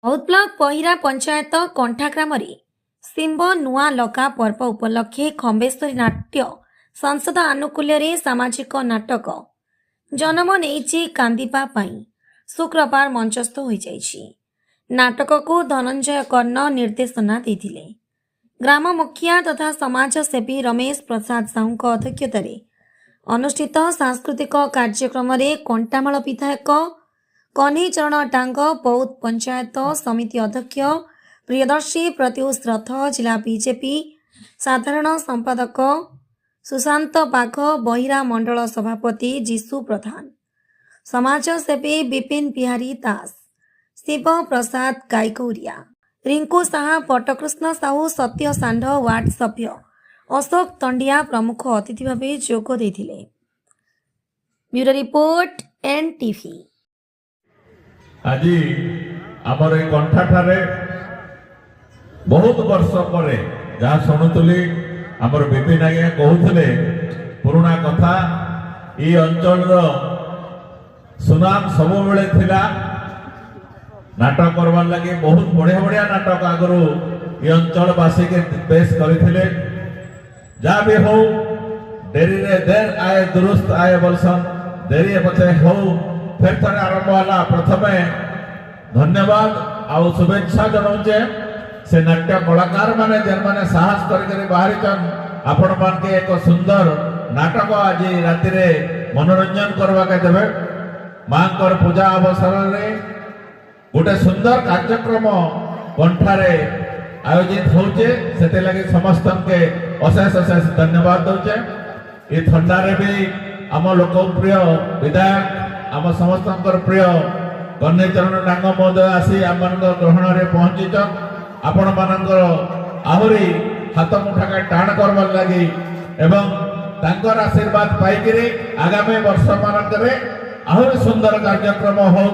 ବୌଦ୍ଧ block ପହିରା panchayat କଣ୍ଠା ଗ୍ରାମରେ ଶିମ୍ବ ନୂଆ ଲଗା ପର୍ବ ଉପଲକ୍ଷେ ଖମ୍ବେଶ୍ୱରୀ ନାଟ୍ୟ ସଂସଦ ଆନୁକୂଲ୍ୟରେ ସାମାଜିକ ନାଟକ ଜନ୍ମ ନେଇଛି କାନ୍ଦିବା ପାଇଁ ଶୁକ୍ରବାର ମଞ୍ଚସ୍ଥ ହୋଇଯାଇଛି। ନାଟକକୁ ଧନଞ୍ଜୟ କର୍ଣ୍ଣ ନିର୍ଦ୍ଦେଶନା ଦେଇଥିଲେ। ଗ୍ରାମ ମୁଖିଆ ତଥା ସମାଜସେବୀ ରମେଶ ପ୍ରସାଦ ସାହୁଙ୍କ ଅଧ୍ୟକ୍ଷତାରେ ଅନୁଷ୍ଠିତ ସାଂସ୍କୃତିକ କାର୍ଯ୍ୟକ୍ରମରେ କଣ୍ଟାମାଳ ବିଧାୟକ କହ୍ନେଇ ଚରଣ ଡାଙ୍ଗ, ବୌଦ୍ଧ ପଞ୍ଚାୟତ ସମିତି ଅଧ୍ୟକ୍ଷ ପ୍ରିୟଦର୍ଶୀ ପ୍ରତ୍ୟୁଷ ରଥ, ଜିଲ୍ଲା ବିଜେପି ସାଧାରଣ ସମ୍ପାଦକ ସୁଶାନ୍ତ ବାଘ, ବହିରା ମଣ୍ଡଳ ସଭାପତି ଯୀଶୁ ପ୍ରଧାନ, ସମାଜସେବୀ ବିପିନ ବିହାରୀ ଦାସ, ଶିବ ପ୍ରସାଦ ଗାଇଗୌରିଆ, ରିଙ୍କୁ ସାହା, ବଟକୃଷ୍ଣ ସାହୁ, ସତ୍ୟ ଷାଣ୍ଢ, ୱାର୍ଡ ସଭ୍ୟ ଅଶୋକ ତଣ୍ଡିଆ ପ୍ରମୁଖ ଅତିଥି ଭାବେ ଯୋଗ ଦେଇଥିଲେ। Bureau report NTV। आज आमर ए कंठाठारे बहुत वर्ष पर जहाँ शुणुली आमर विपिन आज्ञा कहते पुराणा कथा ये अंचल सुनाम सब बेले थिला। नाटक करवार लगे बहुत बढ़िया बढ़िया नाटक आगु ये अंचलवासी के पेश करते। जहाँ भी हो डेरी रे देर आए दुरुस्त आए बलसन देरी पचे हो फिर थे आरंभ है। प्रथमे धन्यवाद आउ शुभेच्छा जनाऊे से नाट्य कलाकार माने जेन माने साहस करके बाहरी आपण मान के एक सुंदर नाटक आज राति रे मनोरंजन करवा के देवे। मांकर पूजा अवसर रे गोटे सुंदर कार्यक्रम कंठारे आयोजित होचे से लगी समस्त के अशेष अशेष धन्यवाद दौचे। ये थंडारे भी आम लोकप्रिय विधायक आम समस्त प्रिय कन्हई चरण डांग महोदय आसी आम ग्रहण में पहुंची आपण मानकर आहरी हाथ मुठाके टाण करवार लगी एवं तांकर आशीर्वाद पाइकरी आगामी वर्ष मानक आहरी सुंदर कार्यक्रम हो।